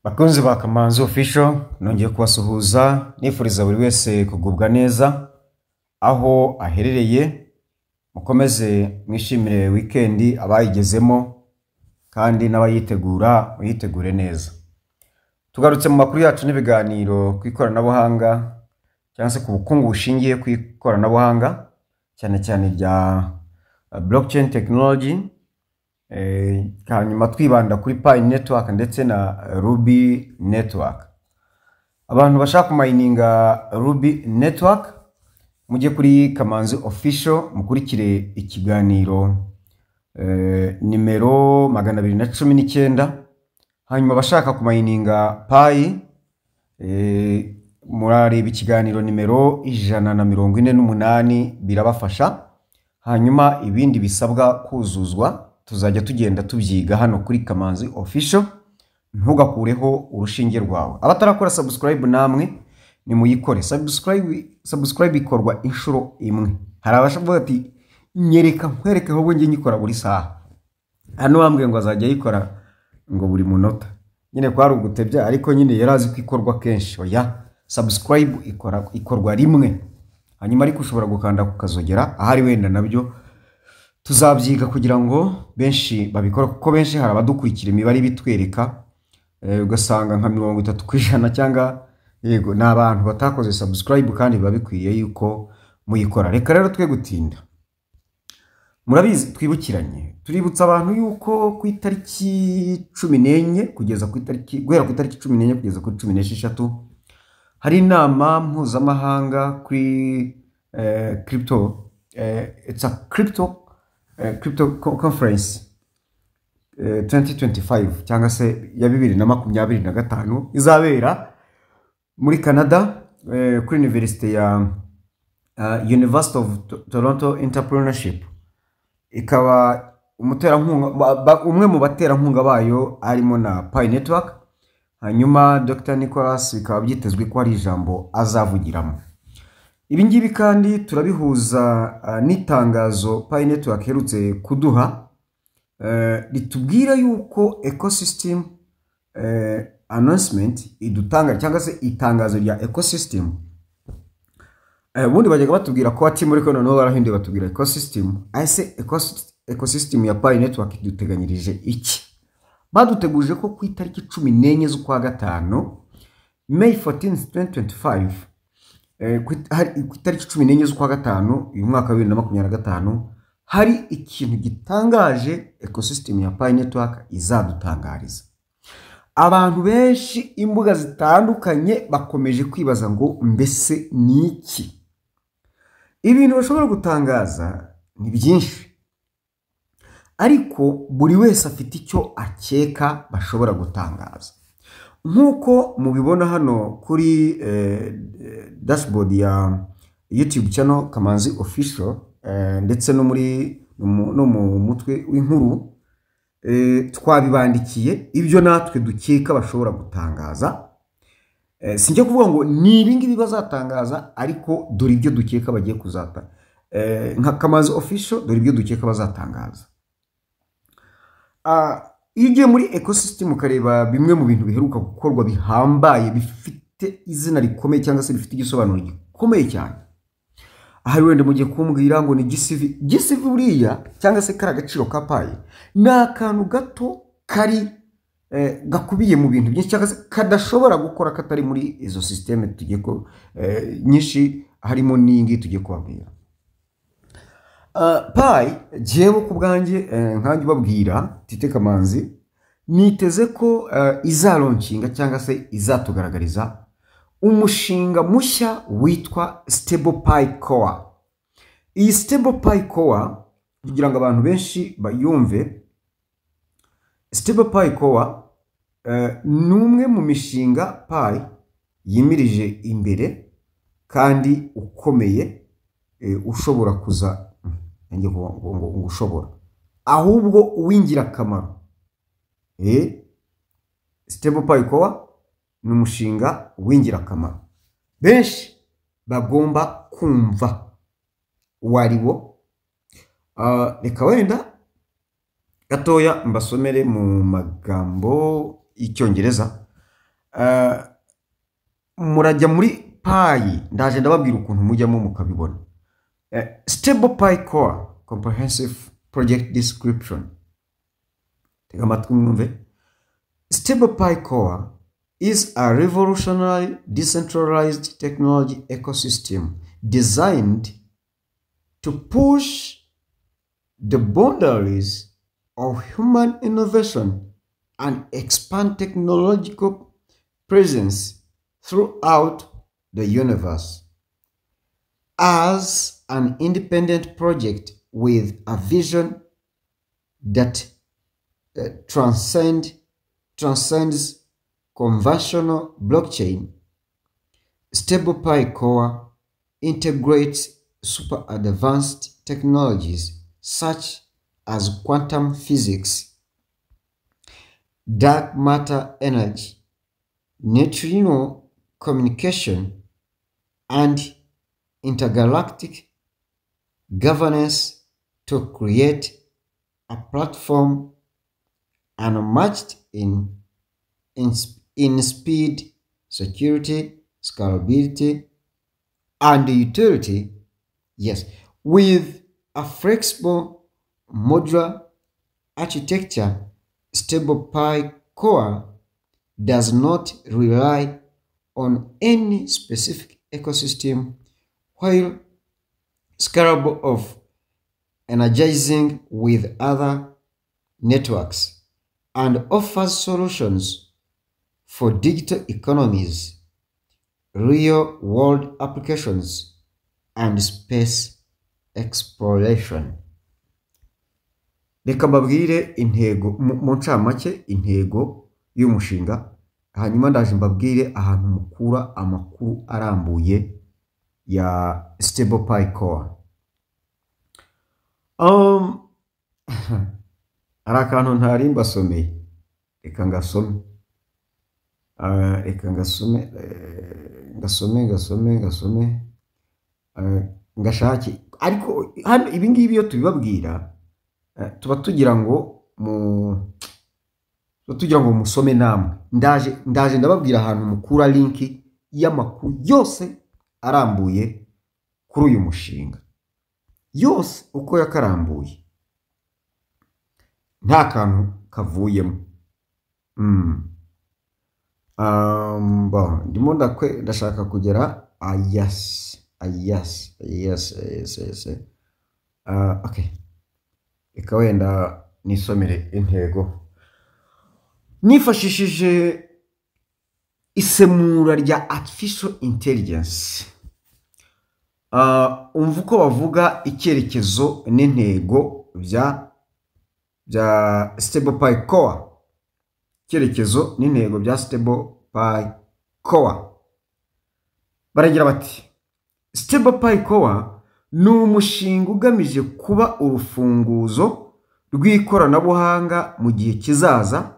Bakunzi ba Kamanzi Official, nongeye kubasuhuza nifuriza buri wese kugubwa neza aho aherereye. Mukomeze mwishimire weekend abayigezemo kandi n'abayitegura muyitegure neza. Tugarutse mu makuru yacu n'ibiganiro ku ikoranabuhanga cyangwa se ku bukungu bushingiye ku ikoranabuhanga cyane cyane rya blockchain technology. Hanyuma twibanda kuri Pi network ndetse na Ruby network. Abantu bashaka kumayininga Ruby network mujye kuri Kamanzi Official mukurikire ikiganiro nimero 219. Hanyuma bashaka kumayininga Pi murareba ikiganiro nimero 148 birabafasha. Hanyuma ibindi bisabwa kuzuzwa tuzajya tugenda tubyiga hano kuri Kamanzi Official. Ntugakureho urushinge rwawe. Abatarakora subscribe namwe ni muyikore. Subscribe ikorwa inshuro imwe. Hari abashavuga ati nyereka nkwereke ahubwo ngiye nyikora buri saha. Hano bambwiye ngo azajya yikora ngo buri munota. Nyine kwari ugutebya ariko nyine yarazi kwikorwa kenshi. Oya, subscribe ikorwa rimwe. Hanyuma ariko ushobora gukanda kukazogera ahari wenda nabyo tuzabyiga kugira ngo benshi babikora, kuko benshi hari abadukurikira imibare bitwereka ugasanga nka 30% cyangwa yego n'abantu batakoze subscribe kandi babikwiye yuko muyikora. Reka rero twe gutinda, murabizi twibukiranye tuributsa abantu yuko ku itariki 14 kugeza ku itariki guhera ku itariki 14 kugeza ku 16 hari inama mpuzamahanga kuri crypto. It's a crypto conference 2025 cyangwa se ya 2025 izabera muri Canada kuri University ya University of Toronto Entrepreneurship. Ikaba umwe mu baterankunga bayo arimo na Pi network. Hanyuma Dr. Nicholas bikaba byitezwe ko ari ijambo azavugiramo. Ibingibi kandi turabihuza n'itangazo Pi network herutse kuduha litubwira yuko ecosystem announcement idutanga cyangwa se itangazo rya ecosystem. Ubundi bajyaga batubwira ko ati muri kono no barahinduye batubwira ecosystem. Ase ecosystem ya Pi network iduteganyirije iki? Baduteguje ko ku itariki 14 z'ukwa gatanu May 14, 2025 ku itariki 14 z'ukwa gatanu uyu mwaka wa 2025 hari ikintu gitangaje ecosystem ya Pi network izadutangariza. Abantu benshi imbuga zitandukanye bakomeje kwibaza ngo mbese ni iki? Ibintu bashobora gutangaza ni byinshi, ariko buri wese afite icyo akeka bashobora gutangaza. Nkuko mubibona hano kuri dashboard ya YouTube channel Kamanzi Official ndetse no mu mutwe w'inkuru twabibandikiye ibyo natwe dukeka bashobora gutangaza. Sinjye kuvuga ngo ni ibingibi bazatangaza, ariko dore ibyo dukeka bagiye kuzata nka Kamanzi Official, dore ibyo dukeka bazatangaza. Igiye muri ecosystem ukareba bimwe mu bintu biheruka gukorwa bihambaye bifite izina rikomeye cyangwa se bifite igisobanuro gikomeye cyane. Ahari wenda mugiye kumbwira ngo ni GCV buriya cyangwa se kara gaciro ka Pi ni akantu gato kari gakubiye mu bintu byinshi cyangwa se kadashobora gukora katari muri izo systeme tugiye ko nyinshi harimo n'ingi tugiye kubabwira. Pi jewe ku bwanjye nkanjye babwira Tite Kamanzi niteze ko izalaunchinga cyangwa se izatugaragariza umushinga mushya witwa Stable Pi Core. Iyi Stable Pi Core kugira ngo abantu benshi bayumve, Stable Pi Core ni umwe mu mishinga Pi yimirije imbere kandi ukomeye ushobora kuza ngo ushobora ahubwo uwingira kamaro. Stable Pi Core ni umushinga wingira kamaro benshi bagomba kumva wariwo. Reka wenda gatoya mbasomere mu magambo y'icyongereza murajya muri Pi, ndaje ndababwira ukuntu mujyamo mukabibona. Stable Pi Core Comprehensive Project Description. Tega amatwi mwumve. Stable Pi Core is a revolutionary decentralized technology ecosystem designed to push the boundaries of human innovation and expand technological presence throughout the universe. As an independent project with a vision that transcends conventional blockchain, Stable Pi Core integrates super advanced technologies such as quantum physics, dark matter energy, neutrino communication, and intergalactic governance to create a platform unmatched in speed, security, scalability, and utility. Yes, with a flexible modular architecture, Stable Pi Core does not rely on any specific ecosystem, while scalable of energizing with other networks, and offers solutions for digital economies, real-world applications, and space exploration. Reka mbabwire intego mu ncamake intego y'umushinga, hanyuma ndaje mbabwire ahantu mukura amakuru arambuye ya Stable Pi Core. Hari akantu ntari mbasomeye, reka ngasome. Ngashake, ariko hano ibi ngibi iyo tubibabwira tuba tugira ngo musome namwe. Ndaje ndababwira ahantu mukura linki y'amakuru yose arambuye kuri uyu mushinga, yose uko yakarambuye, nta kantu kavuyemo. Ndimo ndashaka kugera yes. Okay, reka wenda nisomere intego nifashishije isemura rya artificial intelligence. Umva uko bavuga icyerekezo n'intego bya Stable Pi Core. Icyerekezo n'intego bya Stable Pi Core baragira bati: Stable Pi Core ni umushinga ugamije kuba urufunguzo rw'ikoranabuhanga mu gihe kizaza,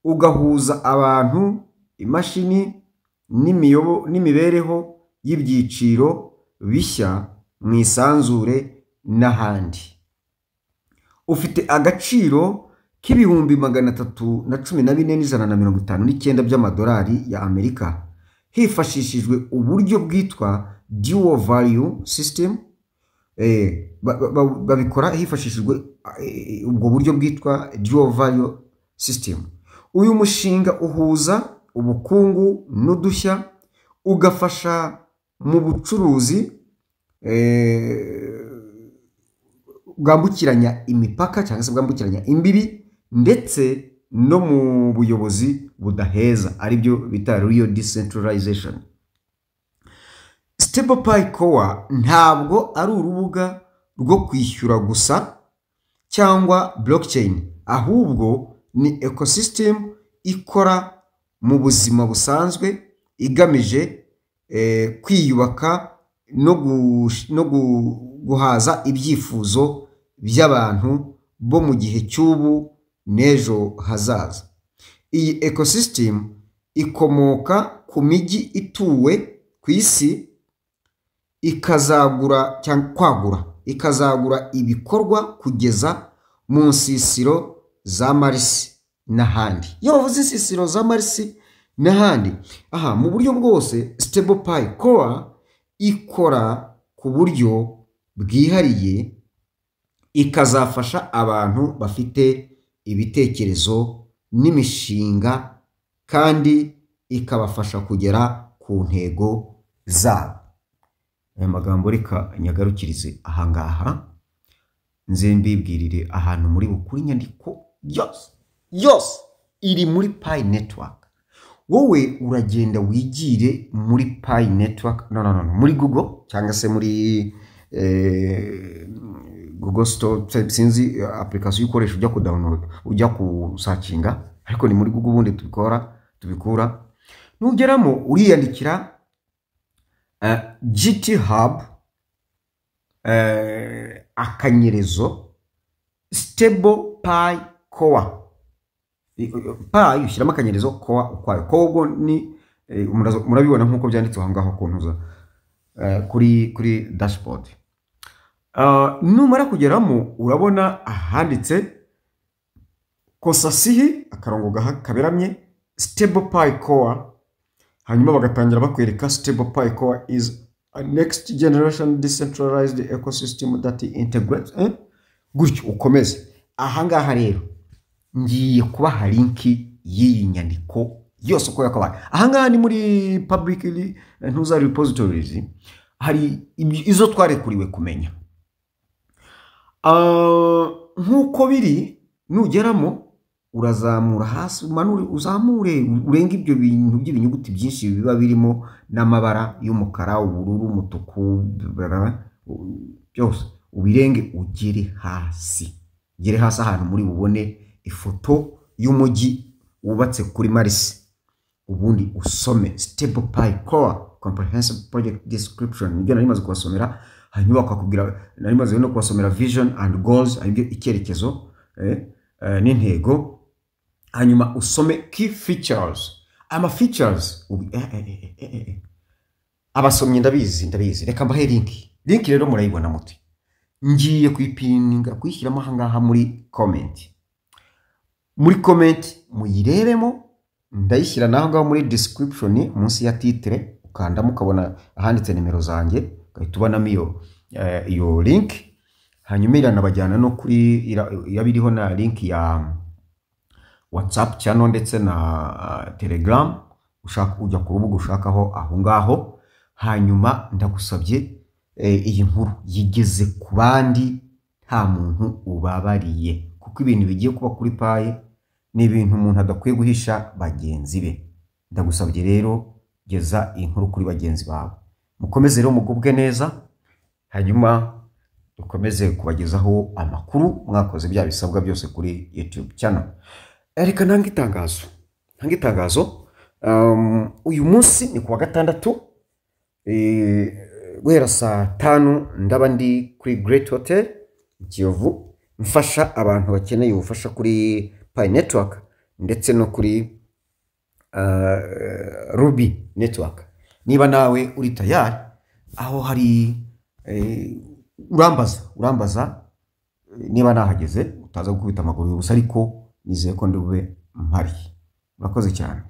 ugahuza abantu, imashini n'imibereho y'ibyiciro bishya mu isanzure n'ahandi. Ufite agaciro k'ibihumbi 314,159 by'amadolari ya Amerika, hifashishijwe uburyo bwitwa dual value system. Babikora hifashishijwe ubwo buryo bwitwa dual value system. Uyu mushinga uhuza ubukungu n'udushya, ugafasha mu bucuruzi bwambukiranya imipaka cyangwa se bwambukiranya imbibi, ndetse no mu buyobozi budaheza, aribyo bita real decentralization. Stable Pi Core ntabwo ari urubuga rwo kwishyura gusa cyangwa blockchain, ahubwo ni ecosystem ikora mu buzima busanzwe, igamije kwiyubaka no guhaza ibyifuzo by'abantu bo mu gihe cy'ubu n'ejo hazaza. Iyi ecosystem ikomoka ku mijyi ituwe ku isi, ikazagura ibikorwa kugeza mu nsisiro za Marisi n'ahandi. Iyo bavuze insisiro za Marisi n'ahandi. Aha mu buryo bwose Stable Pi Core ikora ku buryo bwihariye, ikazafasha abantu bafite ibitekerezo n'imishinga kandi ikabafasha kugera ku ntego zabo. Aya magambo reka nyagarukirize ahangaha, nze mbibwirire ahantu muri bukuri inyandiko yose iri muri Pi Network. Wowe uragenda wigire muri Pi Network, muri Google cyangwa se muri Google Store, sinzi application ukoresha ujya ku download, ujya ku searchinga, ariko ni muri Google ubundi tubikura. Nugeramo uriyandikira GT Hub akanyerezo Stable Pi Core. Pi ushyiramo akanyerezo Core ukwayo. Kogo ni murabibona nkuko byanditse aho ngaho kuntuza kuri dashboard. Numara kugeramo urabona ahanditse kosasihi akarongo kaberamye Stable Pi Core, hanyuma bagatangira bakwereka Stable Pi Core is a next generation decentralized ecosystem that integrates gutyo ukomeze. Ahangaha rero ngiye kubaha linki y'iyi nyandiko yose uko yakabaye. Ahangaha ni muri publicly ntuza repositories, hari izo twarekuriwe kumenya. Nkuko biri nugeramo urazamura hasi, umanure uzamure urenga ibyo bintu by'ibinyuguti byinshi biba birimo n'amabara y'umukara, ubururu, umutuku, byose ubirenge ugere hasi. Ugere hasi ahantu muri bubone ifoto y'umujyi wubatse kuri Mars, ubundi usome Stable Pi Core Comprehensive Project Description. Nibyo nari maze kubasomera, hanyuma bakakubwira, nari maze no kubasomera vision and goals, aribyo icyerekezo n'intego. Hanyuma usome key features, ama features abasomye ndabizi. Reka mbahe link rero murayibona muti. Ngiye kuyipininga kuyishyiramo ahangaha muri comment. Muri comment muyirebemo, ndayishyira naho ngaho muri description munsi ya titre, ukandamo ukabona ahanditse nimero zanjye, ugahita ubonamo iyo link. Hanyuma iranabajyana no kuri yabiriho na link ya WhatsApp channel ndetse na Telegram, ushaka ujya ku rubuga ushakaho aho ngaho. Hanyuma ndagusabye iyi nkuru yigeze ku bandi, nta muntu ubabariye, kuko ibintu bigiye kuba kuri Pi ni ibintu umuntu adakwiye guhisha bagenzi be. Ndagusabye rero geza inkuru kuri bagenzi bawe. Mukomeze rero mugubwe neza, hanyuma dukomeze kubagezaho amakuru mwakoze bya bisabwa byose kuri YouTube channel. Reka ntange itangazo. Uyu munsi ni kuwa gatandatu, guhera saa 5 ndaba ndi kuri Great Hotel Kiyovu, mfasha abantu bakeneye ubufasha kuri Pi Network ndetse no kuri Ruby Network. Niba nawe uri tayari, aho hari urambaza niba nahageze, utaza gukubita amaguru gusa, ariko nizeye ko ndube mpari. Murakoze cyane.